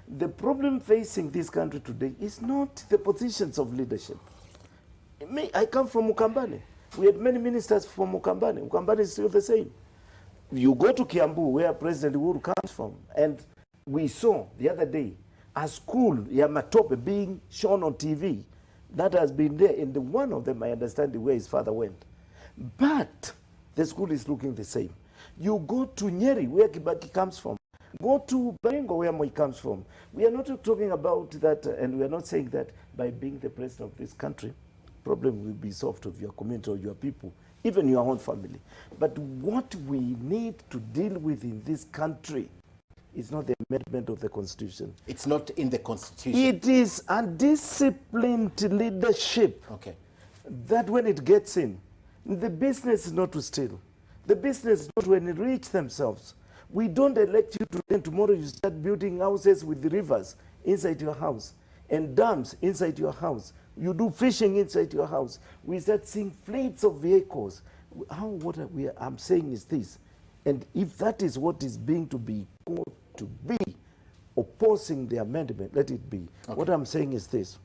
The problem facing this country today is not the positions of leadership. I come from Mukambani. We had many ministers from Mukambani. Mukambani is still the same. You go to Kiambu, where President Uhuru comes from, and we saw the other day a school, Yamatope, being shown on TV. That has been there in one of them, I understand, where his father went. But the school is looking the same. You go to Nyeri, where Kibaki comes from. Go to Baringo, where Moi comes from. We are not talking about that, and we are not saying that by being the president of this country, problem will be solved of your community or your people, even your own family. But what we need to deal with in this country is not the amendment of the Constitution. It's not in the Constitution. It is undisciplined leadership. Okay. That when it gets in, the business is not to steal. The business is not to enrich themselves. We don't elect you today and tomorrow you start building houses with the rivers inside your house and dams inside your house. You do fishing inside your house. We start seeing fleets of vehicles. I'm saying is this, and if that is what is being to be called to be, opposing the amendment, let it be. Okay. What I'm saying is this.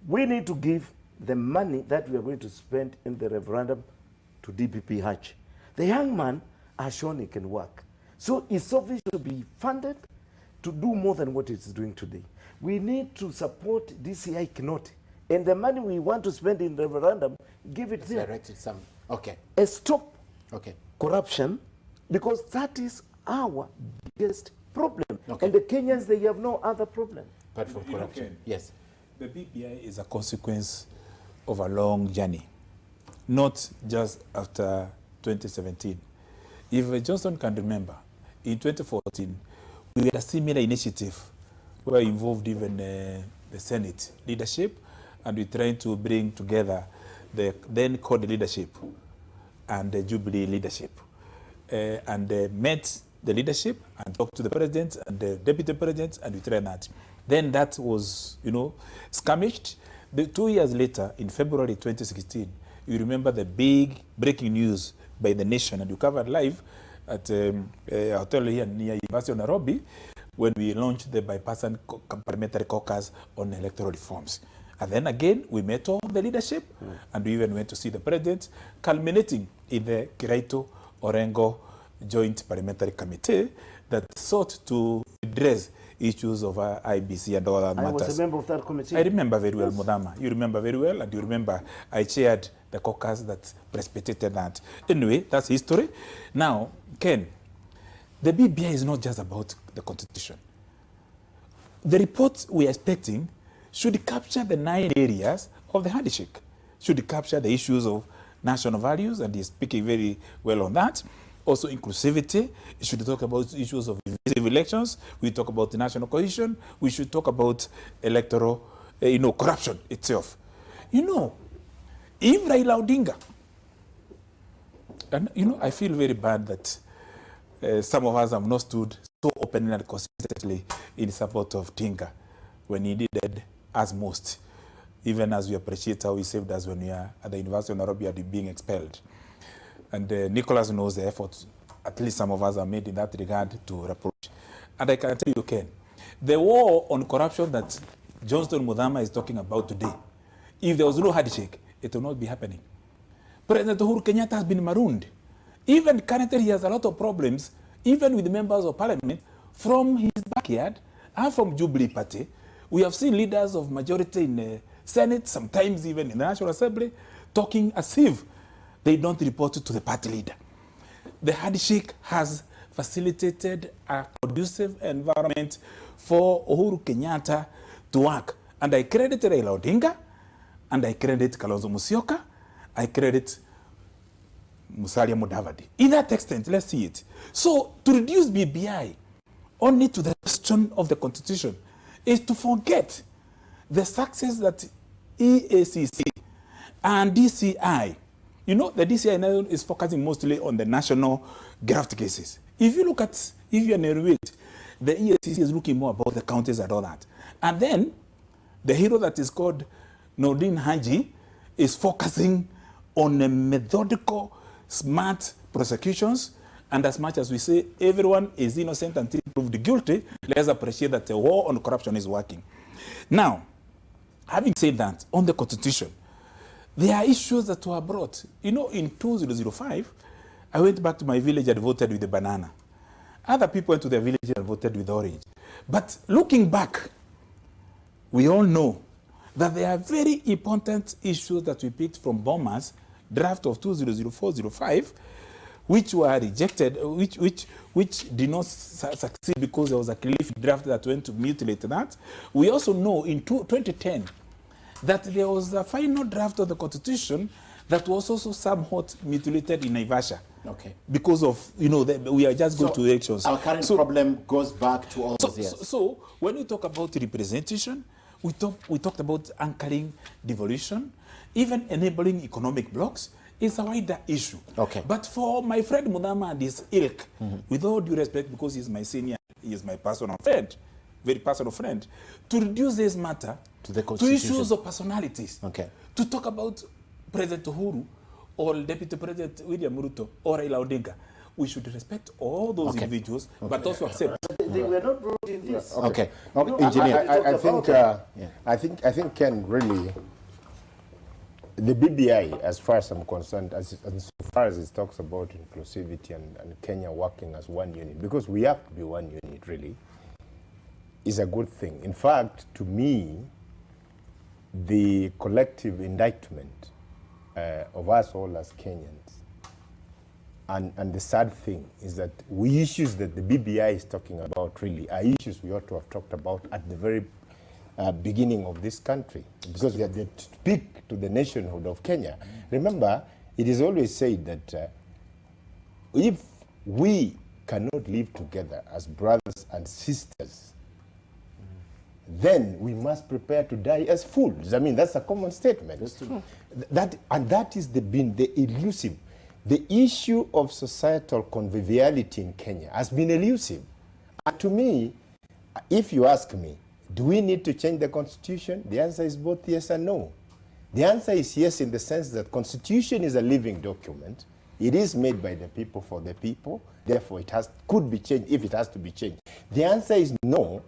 We need to give the money that we are going to spend in the referendum to DPP Hatch. The young man has shown he can work. So it's obvious to be funded to do more than what it's doing today. We need to support DCI Kinoti. And the money we want to spend in the referendum, give it there. Directed some. Okay. Stop okay. corruption, because that is our biggest problem. Okay. And the Kenyans, they have no other problem. Apart from corruption. Okay. Yes. The BBI is a consequence of a long journey, not just after 2017. If Johnson can remember, in 2014, we had a similar initiative where we involved even the Senate leadership, and we tried to bring together the then CORD leadership and the Jubilee leadership. And met the leadership and talked to the president and the deputy president, and we tried that. Then that was, skirmished. 2 years later, in February 2016, you remember the big breaking news by the nation, and you covered live at a hotel here near University of Nairobi when we launched the bipartisan parliamentary caucus on electoral reforms. And then again, we met all the leadership, and we even went to see the president, culminating in the Kiraito Orengo Joint Parliamentary Committee that sought to address issues of IBC and all other matters. I was a member of that committee. I remember very well, Muthama. You remember very well, and you remember I chaired the caucus that precipitated that. Anyway, that's history. Now, Ken, the BBI is not just about the Constitution. The report we are expecting should capture the 9 areas of the handshake, should capture the issues of national values, and he's speaking very well on that. Also inclusivity, it should talk about issues of divisive elections, we talk about the national cohesion, we should talk about electoral, corruption itself. If Raila Odinga, and I feel very bad that some of us have not stood so openly and consistently in support of Tinga when he did us most, even as we appreciate how he saved us when we are at the University of Nairobi being expelled. And Nicholas knows the effort, at least some of us are made in that regard to approach. And I can tell you, Ken, the war on corruption that Johnston Muthama is talking about today, if there was no handshake, it will not be happening. President Uhuru Kenyatta has been marooned. Even currently, he has a lot of problems, even with members of parliament from his backyard and from Jubilee Party. We have seen leaders of majority in the Senate, sometimes even in the National Assembly, talking as if they don't report to the party leader. The handshake has facilitated a conducive environment for Uhuru Kenyatta to work. And I credit Raila Odinga, and I credit Kalonzo Musyoka, I credit Musalia Mudavadi. In that extent, let's see it. So to reduce BBI only to the question of the Constitution is to forget the success that EACC and DCI, the DCI now is focusing mostly on the national graft cases. If you look at, if you narrate, the EACC is looking more about the counties and all that. And then the hero that is called Nordin Haji is focusing on a methodical, smart prosecutions And as much as we say everyone is innocent until proved guilty, let's appreciate that the war on corruption is working. Now, having said that, on the Constitution, there are issues that were brought. You know, in 2005, I went back to my village and voted with the banana. Other people went to their village and voted with orange. But looking back, we all know that there are very important issues that we picked from Boma's draft of 2004-05, which were rejected, which did not succeed because there was a cliff draft that went to mutilate that. We also know in 2010 that there was a final draft of the Constitution that was also somewhat mutilated in Naivasha. Okay. Because of, you know, we are just going to elections. Our current problem goes back to all those years. So when we talk about representation, we talked about anchoring devolution, even enabling economic blocks. It's a wider issue. Okay. But for my friend Muthama and his ilk, with all due respect, because he's my senior, he is my personal friend, very personal friend, to reduce this matter to issues of personalities. Okay. To talk about President Uhuru or Deputy President William Ruto or Raila Odinga, we should respect all those individuals, but also accept. They were not brought in this. Okay. No, Engineer. I think Ken, really, the BBI, as far as I'm concerned, as far as it talks about inclusivity and Kenya working as one unit, because we have to be one unit, really, is a good thing. In fact, to me, the collective indictment of us all as Kenyans, and the sad thing is that issues that the BBI is talking about really are issues we ought to have talked about at the very beginning of this country, because they speak to the nationhood of Kenya. Remember, it is always said that if we cannot live together as brothers and sisters, then we must prepare to die as fools. I mean, that's a common statement. That's true. That is been the elusive. The issue of societal conviviality in Kenya has been elusive. And to me, if you ask me, do we need to change the constitution? The answer is both yes and no. The answer is yes, in the sense that constitution is a living document. It is made by the people for the people. Therefore, could be changed if it has to be changed. The answer is no,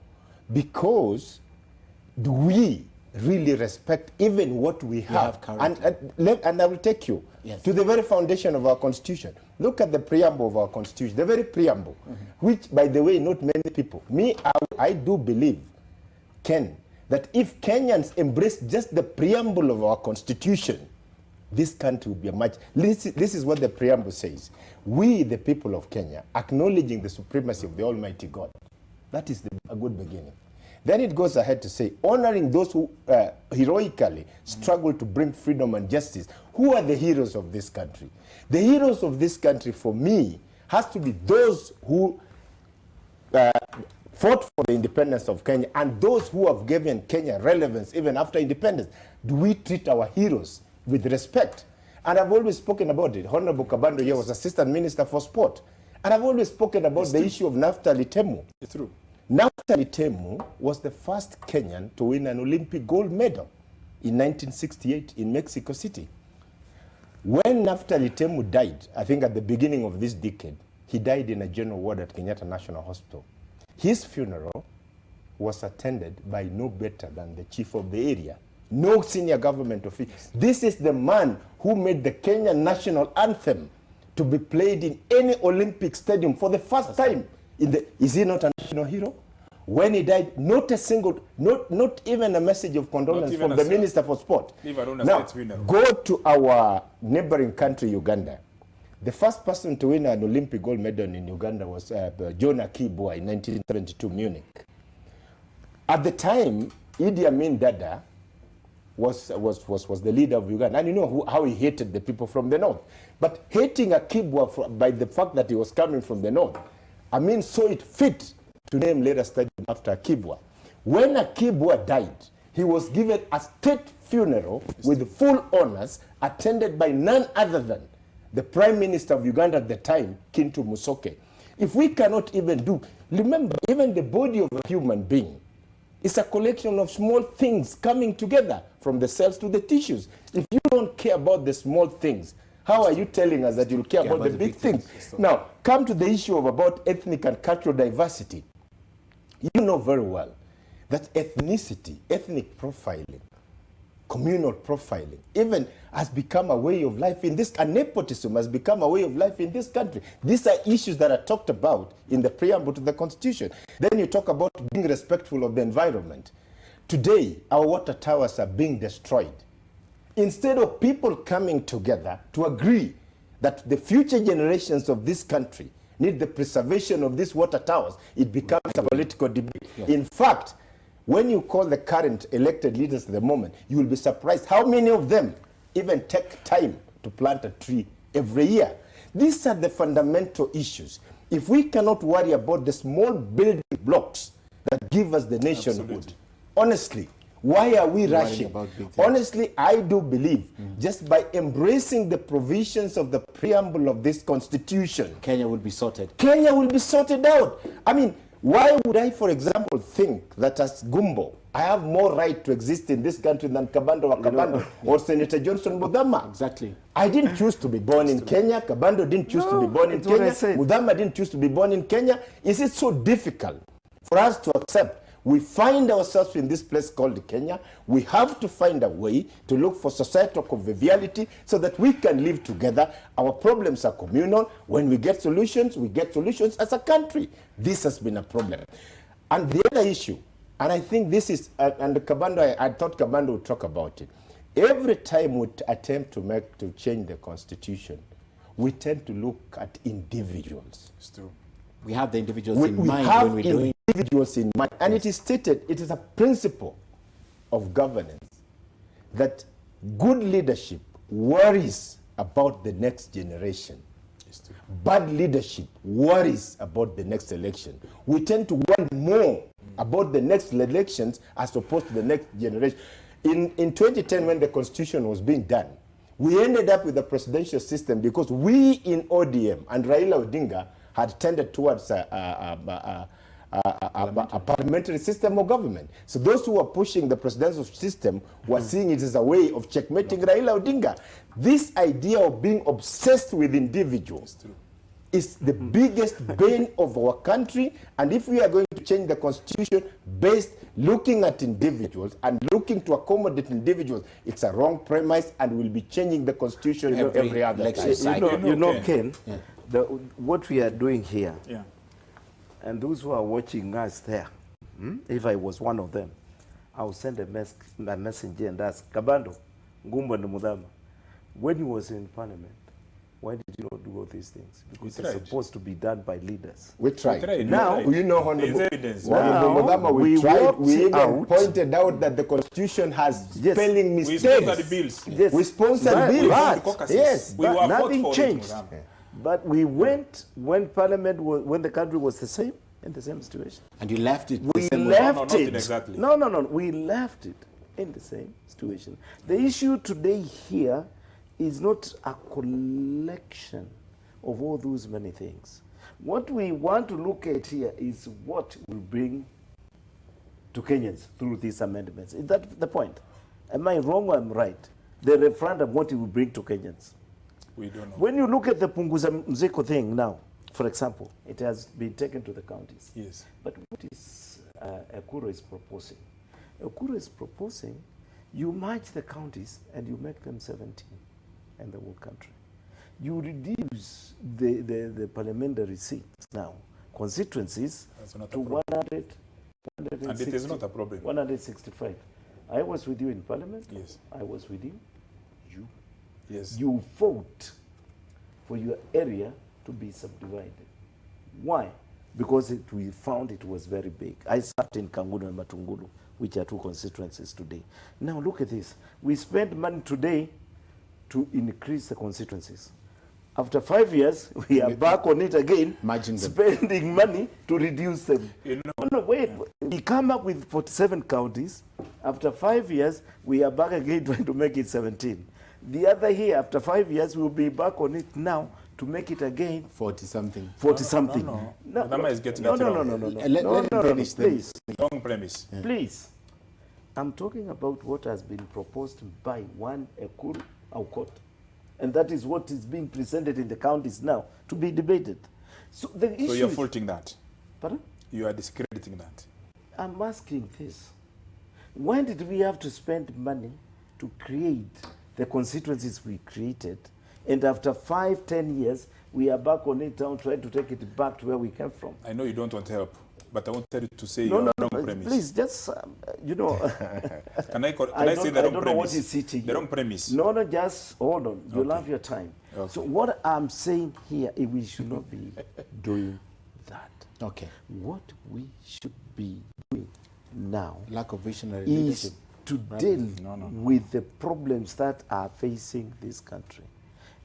because do we really respect even what we have? And I will take you to the very foundation of our constitution. Look at the preamble of our constitution, the very preamble, which, by the way, not many people. I do believe, Ken, that if Kenyans embrace just the preamble of our constitution, this country will be a much... This is what the preamble says. We, the people of Kenya, acknowledging the supremacy of the Almighty God. That is a good beginning. Then it goes ahead to say, honoring those who heroically struggle to bring freedom and justice. Who are the heroes of this country? The heroes of this country, for me, has to be those who fought for the independence of Kenya and those who have given Kenya relevance even after independence. Do we treat our heroes with respect? And I've always spoken about it. Honorable Kabando here was Assistant Minister for Sport. And I've always spoken about the issue of Naftali Temu. It's true. Naftali Temu was the first Kenyan to win an Olympic gold medal in 1968 in Mexico City. When Naftali Temu died, I think at the beginning of this decade, he died in a general ward at Kenyatta National Hospital. His funeral was attended by no better than the chief of the area, no senior government official. This is the man who made the Kenyan national anthem to be played in any Olympic stadium for the first time. Is he not a national hero? When he died, not a single, not even a message of condolence from the Minister for Sport. Now, go to our neighboring country, Uganda. The first person to win an Olympic gold medal in Uganda was John Akibwa in 1972 Munich. At the time, Idi Amin Dada was the leader of Uganda. And you know how he hated the people from the north. But hating Akibwa by the fact that he was coming from the north, Amin saw it fit to name later stadium after Akibwa. When Akibwa died, he was given a state funeral with full honors, attended by none other than the Prime Minister of Uganda at the time, Kintu Musoke. If we cannot even remember, even the body of a human being is a collection of small things coming together, from the cells to the tissues. If you don't care about the small things, How are you telling us that you'll care about the big things? Now, come to the issue of about ethnic and cultural diversity. You know very well that ethnicity, ethnic profiling, communal profiling, even has become a way of life in this, and nepotism has become a way of life in this country. These are issues that are talked about in the preamble to the Constitution. Then you talk about being respectful of the environment. Today, our water towers are being destroyed. Instead of people coming together to agree that the future generations of this country need the preservation of these water towers, it becomes a political debate. Yes. In fact, when you call the current elected leaders at the moment, you will be surprised how many of them even take time to plant a tree every year. These are the fundamental issues. If we cannot worry about the small building blocks that give us the nationhood, honestly, why are we rushing? Honestly, I do believe just by embracing the provisions of the preamble of this constitution, Kenya will be sorted. Kenya will be sorted out. I mean, why would I, for example, think that as Gumbo, I have more right to exist in this country than Kabando or Kabando or Senator Johnson Muthama? Exactly. I didn't choose to be born in Kenya. Kabando didn't choose to be born in Kenya. Muthama didn't choose to be born in Kenya. Is it so difficult for us to accept? We find ourselves in this place called Kenya. We have to find a way to look for societal conviviality so that we can live together. Our problems are communal. When we get solutions as a country. This has been a problem. And the other issue, and I think this is, and Kabando, I thought Kabando would talk about it. Every time we attempt to change the constitution, we tend to look at individuals. It's true. We have the individuals in mind when we're doing individuals in mind. And it is stated, it is a principle of governance that good leadership worries about the next generation. Bad leadership worries about the next election. We tend to worry more about the next elections as opposed to the next generation. In 2010, when the constitution was being done, we ended up with a presidential system because we in ODM and Raila Odinga had tended towards a parliamentary system of government. So those who were pushing the presidential system were seeing it as a way of checkmating Raila Odinga. This idea of being obsessed with individuals is the biggest bane of our country. And if we are going to change the constitution based looking at individuals and looking to accommodate individuals, it's a wrong premise, and we'll be changing the constitution every other election time. You know, Ken, what we are doing here, and those who are watching us there, if I was one of them, I would send a messenger and ask, Kabando, Ngumbo and Muthama, when he was in parliament, why did you not do all these things? Because it's supposed to be done by leaders. We tried. Now, you know, Honorable Muthama, we even pointed out that the constitution has spelling mistakes. We sponsored bills. Yes. We sponsored bills. Yes, but nothing changed. But we went when Parliament was, when the country was the same, in the same situation. And you left it. We left it. Exactly. No. We left it in the same situation. The issue today here is not a collection of all those many things. What we want to look at here is what will bring to Kenyans through these amendments. Is that the point? Am I wrong or am I right? The referendum, what it will bring to Kenyans. We don't know. When you look at the Punguza Mzigo thing now, for example, it has been taken to the counties. Yes. But what is Ekuro is proposing? Ekuro is proposing you merge the counties and you make them 17 in the whole country. You reduce the parliamentary seats now, constituencies, to 100, and it is not a problem. 165. I was with you in parliament. Yes. I was with you. You. Yes. You fought for your area to be subdivided. Why? Because we found it was very big. I sat in Kanguno and Matungulu, which are two constituencies today. Now look at this. We spent money today to increase the constituencies. After 5 years, we are back on it again, spending money to reduce them. You know, no, wait. We come up with 47 counties. After 5 years, we are back again trying to make it 17. The other year, after 5 years, we'll be back on it now to make it again 40-something. 40-something. Muthama is getting it wrong. Let him finish please. Wrong premise. Yeah. Please. I'm talking about what has been proposed by one Ekuru Aukot. And that is what is being presented in the counties now to be debated. So the issue. So you're is- faulting that. Pardon? You are discrediting that. I'm asking this. Why did we have to spend money to create the constituencies we created? And after 5, 10 years, we are back on it now, trying to take it back to where we came from. I know you don't want help, but I want to tell you to say No, your no, wrong no, premise. please, just, you know. Can I I say don't the wrong know premise? what is sitting The here. wrong premise. No, no, just hold on. You'll Okay. have your time. Okay. So what I'm saying here is we should not be doing that. Okay. What we should be doing now Lack of visionary is leadership. to deal No, no, no. with the problems that are facing this country.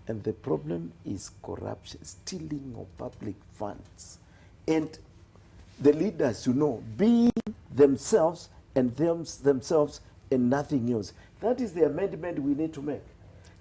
And the problem is corruption, stealing of public funds. And the leaders, you know, being themselves and themselves and nothing else. That is the amendment we need to make.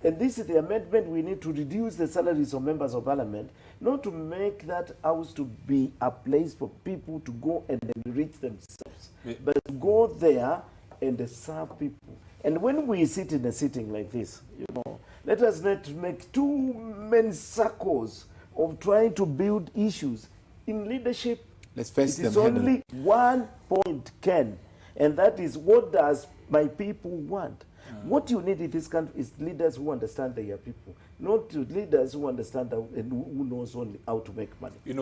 And this is the amendment we need to reduce the salaries of members of parliament, not to make that house to be a place for people to go and enrich themselves, but to go there and serve people. And when we sit in a sitting like this, you know, let us not make too many circles of trying to build issues. In leadership, Let's face it is them head on. only one point, Ken, and that is, what does my people want? What you need in this country is leaders who understand their people, not leaders who understand and who knows only how to make money. You know,